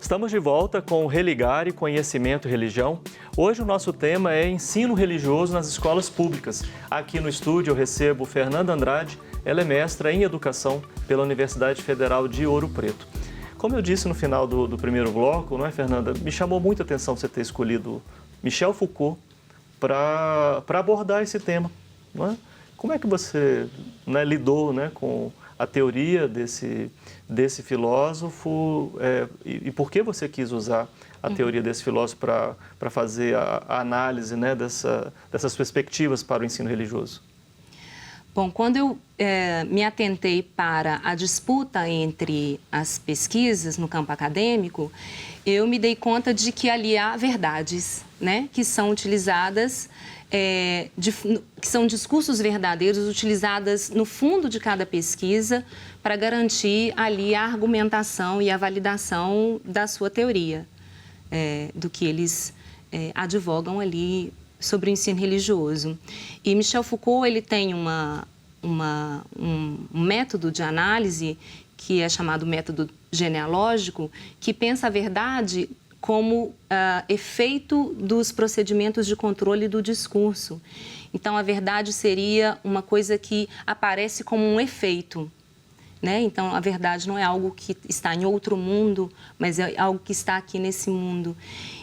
Estamos de volta com Religare, Conhecimento e Religião. Hoje o nosso tema é ensino religioso nas escolas públicas. Aqui no estúdio eu recebo Fernanda Andrade, ela é mestra em Educação pela Universidade Federal de Ouro Preto. Como eu disse no final do primeiro bloco, não é, Fernanda? Me chamou muita atenção você ter escolhido Michel Foucault para abordar esse tema, não é? Como é que você lidou, com a teoria desse filósofo e por que você quis usar a teoria desse filósofo para fazer a análise, dessas perspectivas para o ensino religioso? Bom, quando eu me atentei para a disputa entre as pesquisas no campo acadêmico, eu me dei conta de que ali há verdades, que são utilizadas, que são discursos verdadeiros utilizadas no fundo de cada pesquisa para garantir ali a argumentação e a validação da sua teoria, do que eles advogam ali sobre o ensino religioso. E Michel Foucault, ele tem um método de análise que é chamado método genealógico, que pensa a verdade como efeito dos procedimentos de controle do discurso. Então, a verdade seria uma coisa que aparece como um efeito, Então, a verdade não é algo que está em outro mundo, mas é algo que está aqui nesse mundo.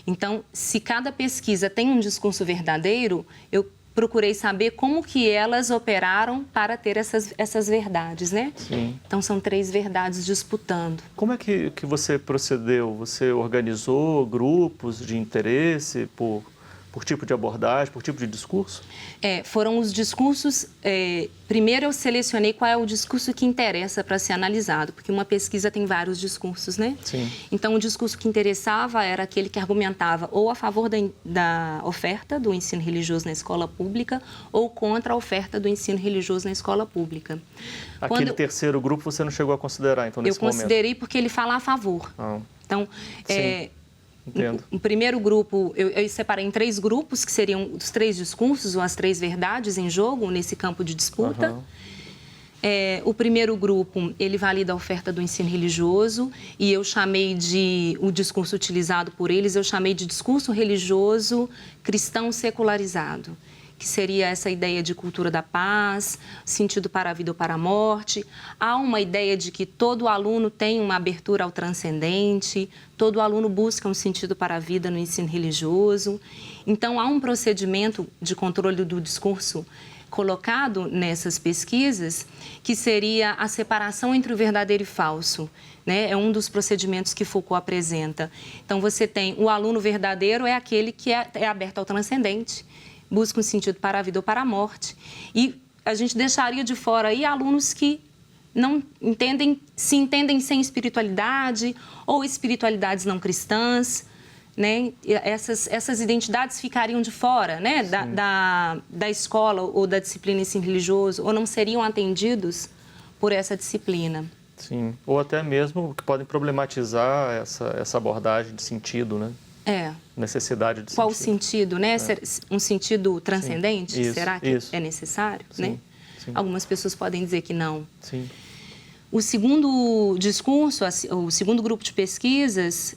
Então, se cada pesquisa tem um discurso verdadeiro, eu procurei saber como que elas operaram para ter essas verdades, Sim. Então, são 3 verdades disputando. Como é que você procedeu? Você organizou grupos de interesse por tipo de abordagem, por tipo de discurso? Foram os discursos... primeiro, eu selecionei qual é o discurso que interessa para ser analisado, porque uma pesquisa tem vários discursos, Sim. Então, o discurso que interessava era aquele que argumentava ou a favor da oferta do ensino religioso na escola pública ou contra a oferta do ensino religioso na escola pública. Aquele terceiro grupo você não chegou a considerar, então, nesse momento? Eu considerei porque ele fala a favor. Então, entendo. O primeiro grupo, eu separei em 3 grupos, que seriam os 3 discursos ou as 3 verdades em jogo nesse campo de disputa. O primeiro grupo, ele valida a oferta do ensino religioso e eu chamei o discurso utilizado por eles, eu chamei de discurso religioso cristão secularizado, que seria essa ideia de cultura da paz, sentido para a vida ou para a morte. Há uma ideia de que todo aluno tem uma abertura ao transcendente, todo aluno busca um sentido para a vida no ensino religioso. Então, há um procedimento de controle do discurso colocado nessas pesquisas, que seria a separação entre o verdadeiro e falso. É um dos procedimentos que Foucault apresenta. Então, você tem o aluno verdadeiro, é aquele que é aberto ao transcendente, busca um sentido para a vida ou para a morte. E a gente deixaria de fora aí alunos que não se entendem sem espiritualidade ou espiritualidades não cristãs, E essas identidades ficariam de fora, da escola ou da disciplina ensino religioso, ou não seriam atendidos por essa disciplina. Sim, ou até mesmo que podem problematizar essa abordagem de sentido, necessidade de Qual sentido. o sentido, Um sentido transcendente? Isso, será que é necessário, Sim. Algumas pessoas podem dizer que não. Sim. O segundo discurso, o segundo grupo de pesquisas,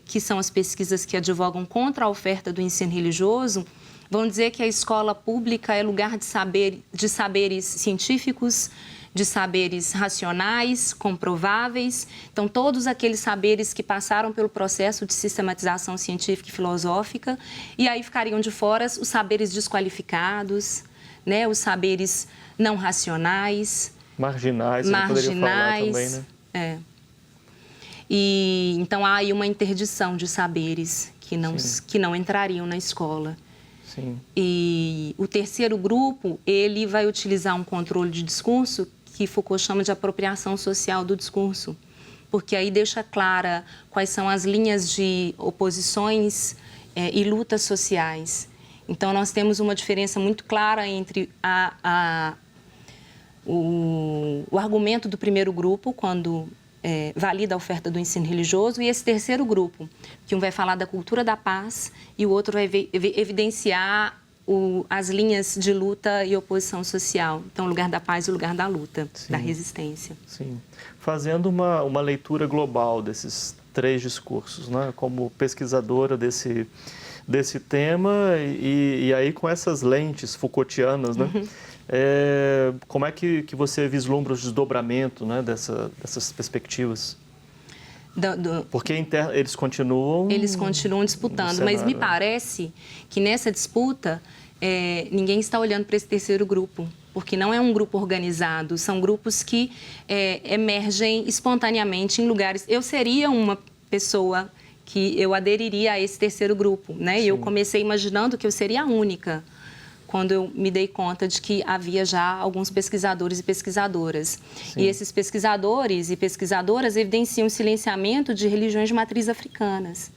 que são as pesquisas que advogam contra a oferta do ensino religioso, vão dizer que a escola pública é lugar de saberes científicos, de saberes racionais, comprováveis. Então, todos aqueles saberes que passaram pelo processo de sistematização científica e filosófica, e aí ficariam de fora os saberes desqualificados, os saberes não racionais. Marginais, ele poderia falar também, E, então, há aí uma interdição de saberes que não entrariam na escola. Sim. E o terceiro grupo, ele vai utilizar um controle de discurso que Foucault chama de apropriação social do discurso, porque aí deixa clara quais são as linhas de oposições e lutas sociais. Então, nós temos uma diferença muito clara entre o argumento do primeiro grupo, quando valida a oferta do ensino religioso, e esse terceiro grupo, que um vai falar da cultura da paz e o outro vai evidenciar as linhas de luta e oposição social. Então, o lugar da paz e o lugar da luta, da resistência. Sim. Fazendo uma leitura global desses 3 discursos, né? Como pesquisadora desse tema e aí com essas lentes Foucaultianas, né? Como é que você vislumbra o desdobramento, né, dessas perspectivas? Porque eles continuam... Eles continuam disputando, mas me parece que nessa disputa ninguém está olhando para esse terceiro grupo, porque não é um grupo organizado, são grupos que emergem espontaneamente em lugares... Eu seria uma pessoa que eu aderiria a esse terceiro grupo, né? E eu comecei imaginando que eu seria a única, quando eu me dei conta de que havia já alguns pesquisadores e pesquisadoras. Sim. E esses pesquisadores e pesquisadoras evidenciam o silenciamento de religiões de matriz africanas.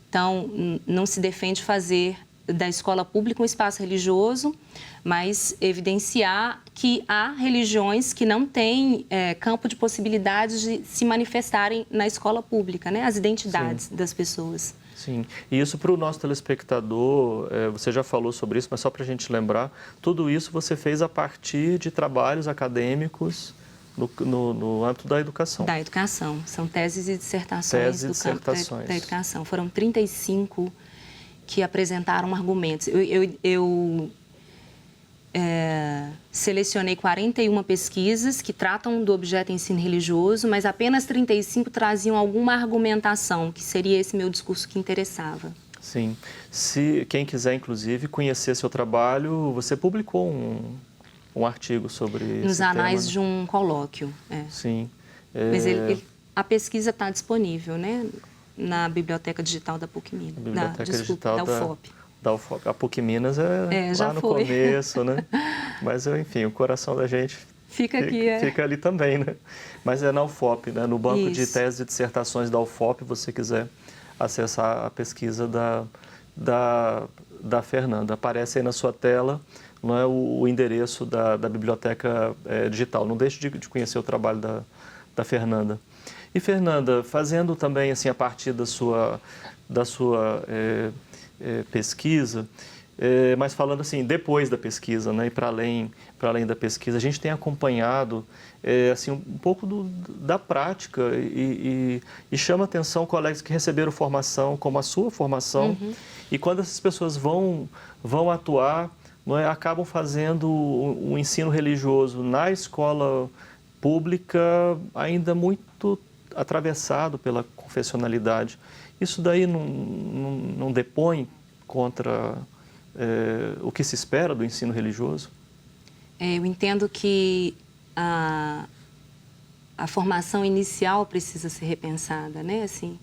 Então, não se defende fazer da escola pública um espaço religioso, mas evidenciar que há religiões que não têm campo de possibilidades de se manifestarem na escola pública, né? As identidades das pessoas. Sim, e isso para o nosso telespectador, você já falou sobre isso, mas só para a gente lembrar, tudo isso você fez a partir de trabalhos acadêmicos no âmbito da educação. Da educação, são teses e dissertações do campo da educação. Foram 35 que apresentaram argumentos. Eu selecionei 41 pesquisas que tratam do objeto ensino religioso, mas apenas 35 traziam alguma argumentação, que seria esse meu discurso que interessava. Sim. Se quem quiser, inclusive, conhecer seu trabalho, você publicou um artigo sobre nos esse anais tema, de um colóquio. Sim. Mas a pesquisa está disponível, né, na Biblioteca Digital da PUC-Minas. Biblioteca Digital da UFOP. Da UFOP. A PUC-Minas lá no começo, né? Mas, enfim, o coração da gente fica ali também, né? Mas é na UFOP, né? No banco de teses e dissertações da UFOP, você quiser acessar a pesquisa da Fernanda. Aparece aí na sua tela, não é, o endereço da Biblioteca Digital. Não deixe de conhecer o trabalho da Fernanda. E, Fernanda, fazendo também, assim, a partir da sua pesquisa, mas falando assim, depois da pesquisa, né, e para além da pesquisa, a gente tem acompanhado assim, um pouco da prática e chama atenção colegas que receberam formação, como a sua formação, e quando essas pessoas vão atuar, não é, acabam fazendo um ensino religioso na escola pública ainda muito atravessado pela confessionalidade. Isso daí não depõe contra o que se espera do ensino religioso? Eu entendo que a formação inicial precisa ser repensada, né? Assim,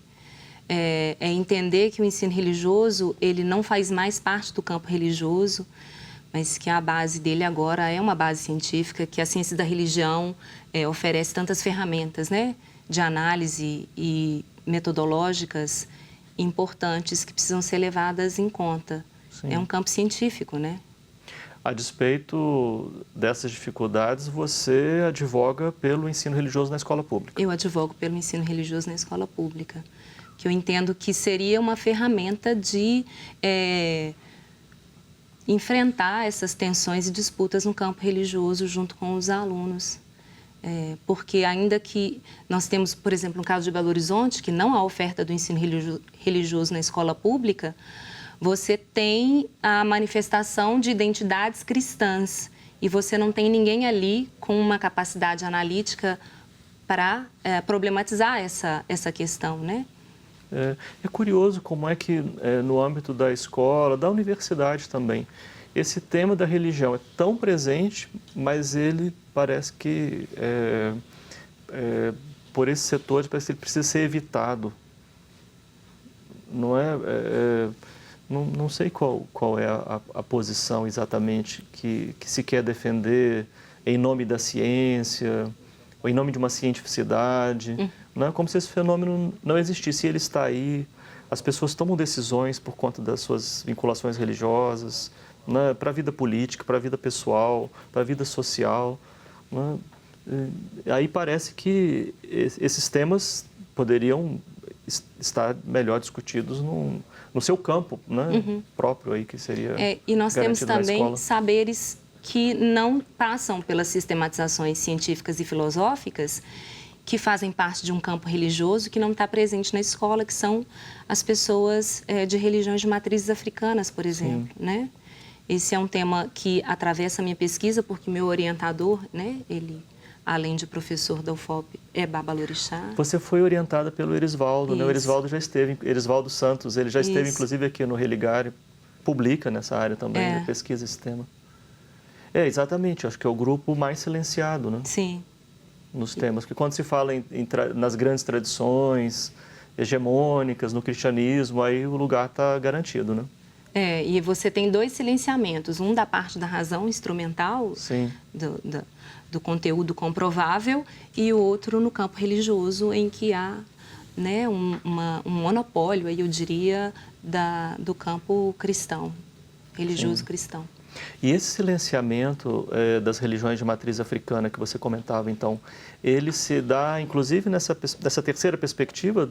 entender que o ensino religioso ele não faz mais parte do campo religioso, mas que a base dele agora é uma base científica, que a ciência da religião oferece tantas ferramentas, né, de análise e metodológicas importantes que precisam ser levadas em conta. Sim. É um campo científico, né? A despeito dessas dificuldades, você advoga pelo ensino religioso na escola pública? Eu advogo pelo ensino religioso na escola pública, que eu entendo que seria uma ferramenta de enfrentar essas tensões e disputas no campo religioso junto com os alunos. Porque ainda que nós temos, por exemplo, no caso de Belo Horizonte, que não há oferta do ensino religioso na escola pública, você tem a manifestação de identidades cristãs e você não tem ninguém ali com uma capacidade analítica para problematizar essa questão, né? É curioso como é que no âmbito da escola, da universidade também, esse tema da religião é tão presente, mas ele parece que, por esse setor, parece que ele precisa ser evitado. Não é? Não sei qual é a posição exatamente que se quer defender em nome da ciência, ou em nome de uma cientificidade. Não é como se esse fenômeno não existisse. Ele está aí, as pessoas tomam decisões por conta das suas vinculações religiosas, né, para a vida política, para a vida pessoal, para a vida social. Né? Aí parece que esses temas poderiam estar melhor discutidos no seu campo, né, próprio, aí, que seria e nós temos também saberes que não passam pelas sistematizações científicas e filosóficas, que fazem parte de um campo religioso que não está presente na escola, que são as pessoas de religiões de matrizes africanas, por exemplo, né? Esse é um tema que atravessa a minha pesquisa, porque meu orientador, né, ele, além de professor da UFOP, é Babalorixá. Você foi orientada pelo Erisvaldo, né? O Erisvaldo já esteve, Erisvaldo Santos, ele já esteve, inclusive, aqui no Religare, publica nessa área também, pesquisa esse tema. Exatamente, acho que é o grupo mais silenciado, né? Sim. Nos temas, porque quando se fala nas grandes tradições hegemônicas, no cristianismo, aí o lugar está garantido, né? E você tem 2 silenciamentos, um da parte da razão instrumental, do conteúdo comprovável, e o outro no campo religioso, em que há, né, um monopólio, aí eu diria, do campo cristão, religioso cristão. E esse silenciamento das religiões de matriz africana que você comentava, então, ele se dá, inclusive, nessa terceira perspectiva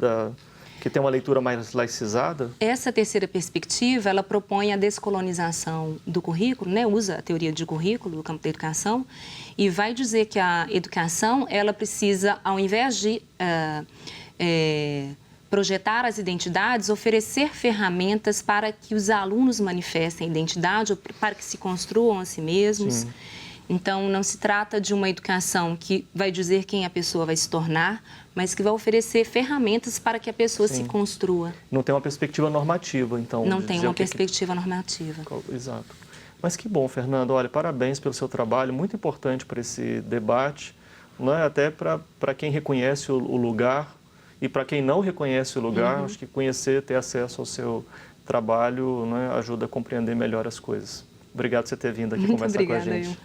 que tem uma leitura mais laicizada? Essa terceira perspectiva, ela propõe a descolonização do currículo, né? Usa a teoria de currículo do campo da educação e vai dizer que a educação, ela precisa, ao invés de projetar as identidades, oferecer ferramentas para que os alunos manifestem a identidade, ou para que se construam a si mesmos. Sim. Então, não se trata de uma educação que vai dizer quem a pessoa vai se tornar, mas que vai oferecer ferramentas para que a pessoa se construa. Não tem uma perspectiva normativa, então. Não tem uma perspectiva normativa. Exato. Mas que bom, Fernanda. Olha, parabéns pelo seu trabalho, muito importante para esse debate, não é? Até para quem reconhece o lugar e para quem não reconhece o lugar, acho que conhecer, ter acesso ao seu trabalho, né, ajuda a compreender melhor as coisas. Obrigado por você ter vindo aqui conversar com a gente.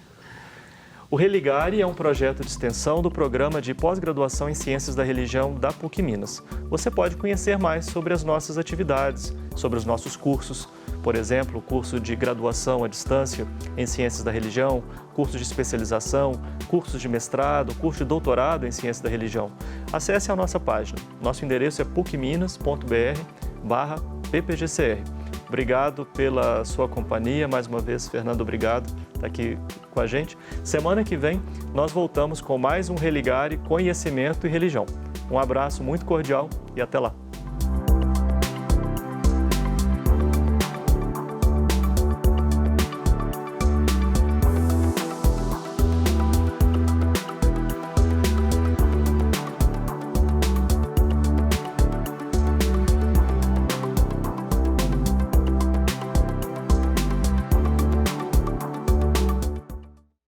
O Religare é um projeto de extensão do Programa de Pós-Graduação em Ciências da Religião da PUC Minas. Você pode conhecer mais sobre as nossas atividades, sobre os nossos cursos, por exemplo, o curso de graduação à distância em Ciências da Religião, curso de especialização, cursos de mestrado, curso de doutorado em Ciências da Religião. Acesse a nossa página. Nosso endereço é pucminas.br/ppgcr. Obrigado pela sua companhia. Mais uma vez, Fernando, obrigado por estar aqui com a gente. Semana que vem, nós voltamos com mais um Religare, Conhecimento e Religião. Um abraço muito cordial e até lá.